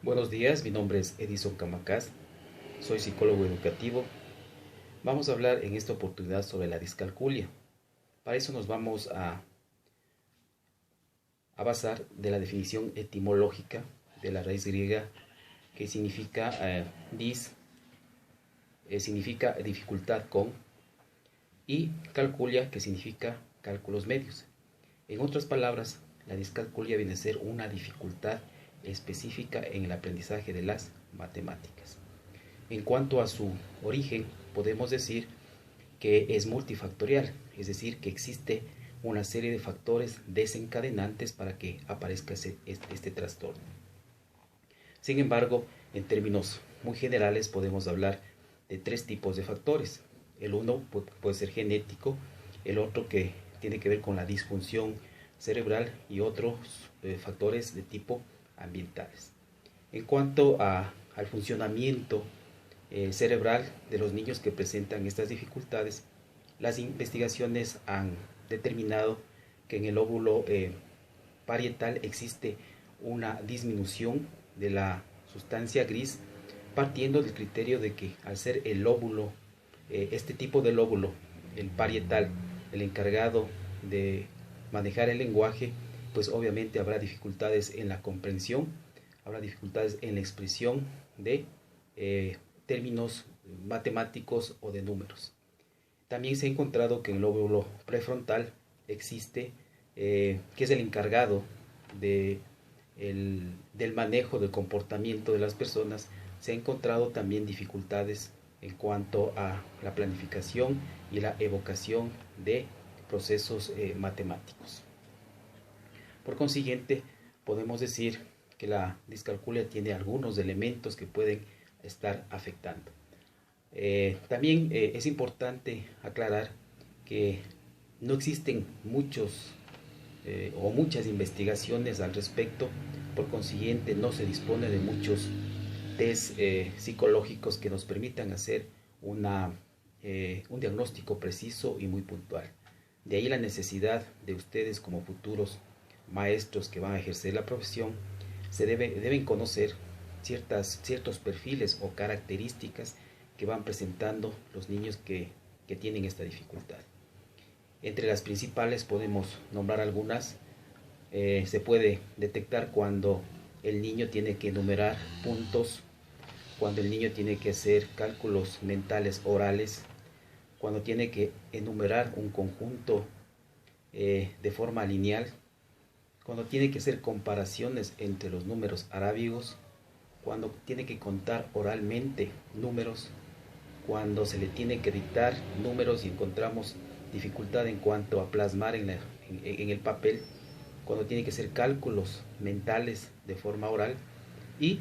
Buenos días, mi nombre es Edison Camacas, soy psicólogo educativo. Vamos a hablar en esta oportunidad sobre la discalculia. Para eso nos vamos a basar de la definición etimológica de la raíz griega que significa dis, significa dificultad con, y calculia, que significa cálculos medios. En otras palabras, la discalculia viene a ser una dificultad específica en el aprendizaje de las matemáticas. En cuanto a su origen, podemos decir que es multifactorial, es decir, que existe una serie de factores desencadenantes para que aparezca este trastorno. Sin embargo, en términos muy generales podemos hablar de tres tipos de factores. El uno puede ser genético, el otro que tiene que ver con la disfunción cerebral y otros factores de tipo ambientales. En cuanto al funcionamiento cerebral de los niños que presentan estas dificultades, las investigaciones han determinado que en el lóbulo parietal existe una disminución de la sustancia gris, partiendo del criterio de que al ser el lóbulo, este tipo de lóbulo, el parietal, el encargado de manejar el lenguaje, pues obviamente habrá dificultades en la comprensión, habrá dificultades en la expresión de términos matemáticos o de números. También se ha encontrado que en el lóbulo prefrontal existe, que es el encargado de del manejo del comportamiento de las personas, se ha encontrado también dificultades en cuanto a la planificación y la evocación de procesos matemáticos. Por consiguiente, podemos decir que la discalculia tiene algunos elementos que pueden estar afectando. También es importante aclarar que no existen muchos o muchas investigaciones al respecto, por consiguiente no se dispone de muchos test psicológicos que nos permitan hacer un diagnóstico preciso y muy puntual. De ahí la necesidad de ustedes como futuros maestros que van a ejercer la profesión, deben conocer ciertos perfiles o características que van presentando los niños que tienen esta dificultad. Entre las principales podemos nombrar algunas. Se puede detectar cuando el niño tiene que enumerar puntos, cuando el niño tiene que hacer cálculos mentales orales, cuando tiene que enumerar un conjunto de forma lineal, cuando tiene que hacer comparaciones entre los números arábigos, cuando tiene que contar oralmente números, cuando se le tiene que dictar números y encontramos dificultad en cuanto a plasmar en el papel, cuando tiene que hacer cálculos mentales de forma oral y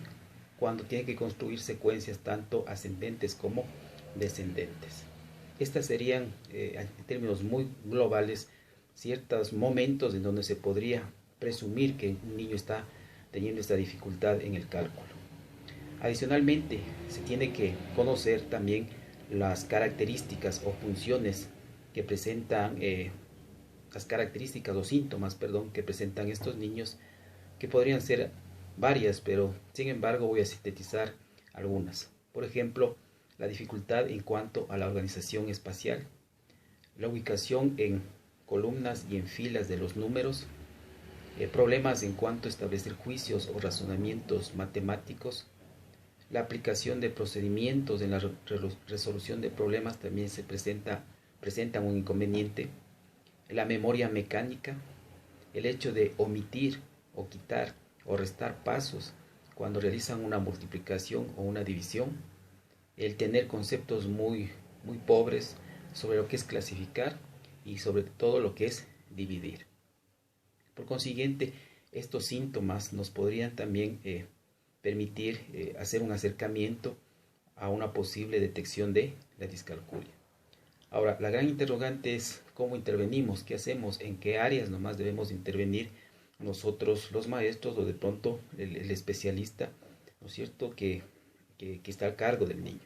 cuando tiene que construir secuencias tanto ascendentes como descendentes. Estas serían, en términos muy globales, ciertos momentos en donde se podría presumir que un niño está teniendo esta dificultad en el cálculo. Adicionalmente, se tiene que conocer también las características o funciones que presentan, las características o síntomas, perdón, que presentan estos niños, que podrían ser varias, pero sin embargo voy a sintetizar algunas. Por ejemplo, la dificultad en cuanto a la organización espacial, la ubicación en columnas y en filas de los números, problemas en cuanto a establecer juicios o razonamientos matemáticos, la aplicación de procedimientos en la resolución de problemas también presenta un inconveniente, la memoria mecánica, el hecho de omitir o quitar o restar pasos cuando realizan una multiplicación o una división, el tener conceptos muy pobres sobre lo que es clasificar y sobre todo lo que es dividir. Por consiguiente, estos síntomas nos podrían también permitir hacer un acercamiento a una posible detección de la discalculia. Ahora, la gran interrogante es cómo intervenimos, qué hacemos, en qué áreas nomás debemos intervenir nosotros los maestros o de pronto el especialista, ¿no es cierto?, que está a cargo del niño.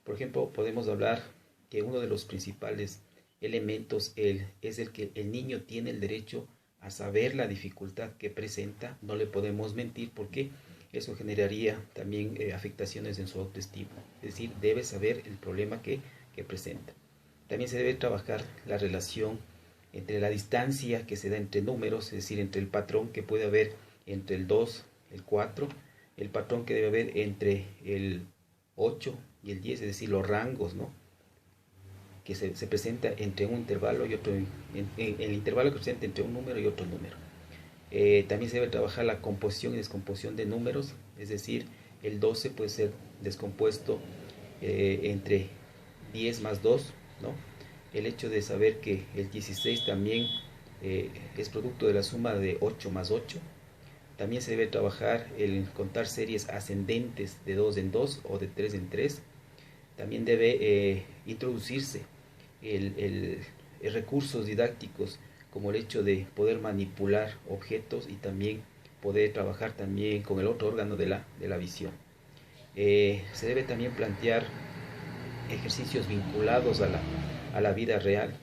Por ejemplo, podemos hablar que uno de los principales elementos es el que el niño tiene el derecho a saber la dificultad que presenta, no le podemos mentir porque eso generaría también afectaciones en su autoestima. Es decir, debe saber el problema que presenta. También se debe trabajar la relación entre la distancia que se da entre números, es decir, entre el patrón que puede haber entre el 2, el 4, el patrón que debe haber entre el 8 y el 10, es decir, los rangos, ¿no?, que se presenta entre un intervalo y otro, en el intervalo que presenta entre un número y otro número. También se debe trabajar la composición y descomposición de números, es decir, el 12 puede ser descompuesto entre 10 más 2, ¿no? El hecho de saber que el 16 también es producto de la suma de 8 más 8. También se debe trabajar el contar series ascendentes de 2 en 2 o de 3 en 3. También debe introducirse recursos didácticos como el hecho de poder manipular objetos y también poder trabajar también con el otro órgano de la visión. Se debe también plantear ejercicios vinculados a la vida real.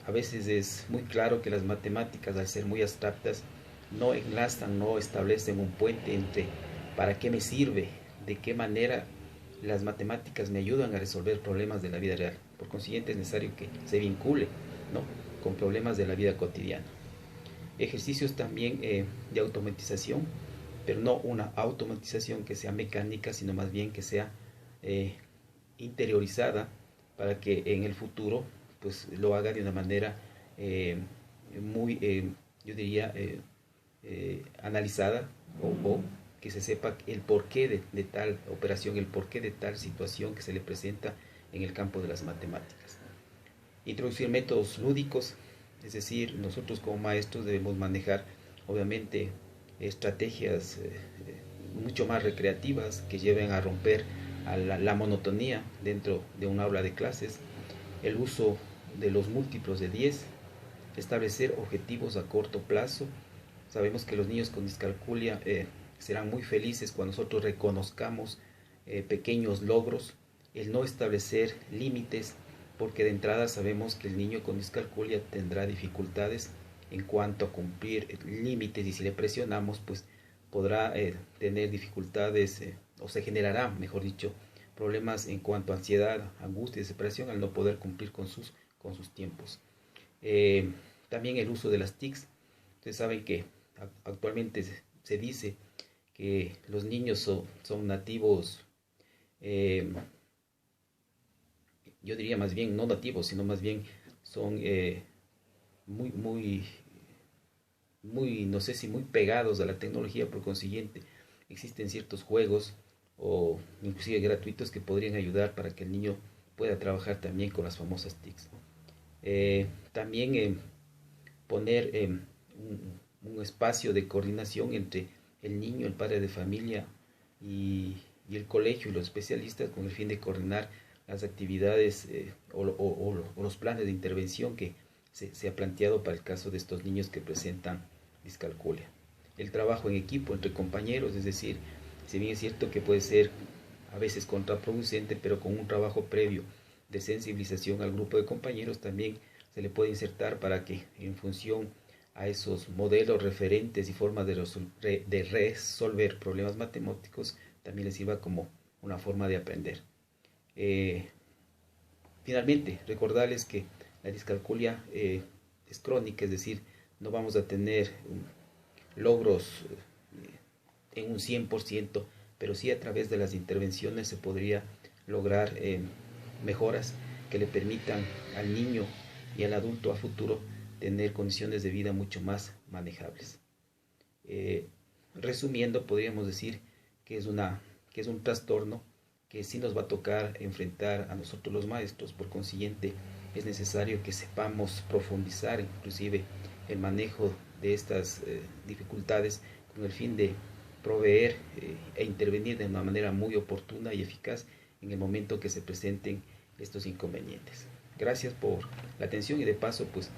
A veces es muy claro que las matemáticas, al ser muy abstractas, no enlazan, no establecen un puente entre para qué me sirve, de qué manera las matemáticas me ayudan a resolver problemas de la vida real. Por consiguiente, es necesario que se vincule, ¿no?, con problemas de la vida cotidiana. Ejercicios también de automatización, pero no una automatización que sea mecánica, sino más bien que sea interiorizada para que en el futuro pues lo haga de una manera muy, yo diría, analizada o que se sepa el porqué de tal operación, el porqué de tal situación que se le presenta en el campo de las matemáticas. Introducir métodos lúdicos, es decir, nosotros como maestros debemos manejar obviamente estrategias mucho más recreativas que lleven a romper a la monotonía dentro de un aula de clases, el uso de los múltiplos de 10, establecer objetivos a corto plazo. Sabemos que los niños con discalculia serán muy felices cuando nosotros reconozcamos pequeños logros, el no establecer límites, porque de entrada sabemos que el niño con discalculia tendrá dificultades en cuanto a cumplir límites, y si le presionamos pues podrá tener dificultades o se generará, mejor dicho, problemas en cuanto a ansiedad, angustia y desesperación al no poder cumplir con sus tiempos. También el uso de las TICs. Ustedes saben que actualmente se dice que los niños son nativos, yo diría más bien no nativos, sino más bien son muy, no sé si muy pegados a la tecnología. Por consiguiente, existen ciertos juegos o inclusive gratuitos que podrían ayudar para que el niño pueda trabajar también con las famosas TICs. También poner un espacio de coordinación entre el niño, el padre de familia y el colegio y los especialistas, con el fin de coordinar las actividades o los planes de intervención que se ha planteado para el caso de estos niños que presentan discalculia. El trabajo en equipo entre compañeros, es decir, si bien es cierto que puede ser a veces contraproducente, pero con un trabajo previo de sensibilización al grupo de compañeros también se le puede insertar para que en función a esos modelos referentes y formas de resolver problemas matemáticos también les sirva como una forma de aprender. Finalmente, recordarles que la discalculia es crónica, es decir, no vamos a tener logros en un 100%, pero sí a través de las intervenciones se podría lograr mejoras que le permitan al niño y al adulto a futuro tener condiciones de vida mucho más manejables. Resumiendo, podríamos decir que es un trastorno que sí nos va a tocar enfrentar a nosotros los maestros. Por consiguiente, es necesario que sepamos profundizar inclusive el manejo de estas dificultades con el fin de proveer e intervenir de una manera muy oportuna y eficaz en el momento que se presenten estos inconvenientes. Gracias por la atención y de paso pues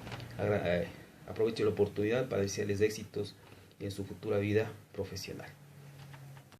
aprovecho la oportunidad para desearles éxitos en su futura vida profesional.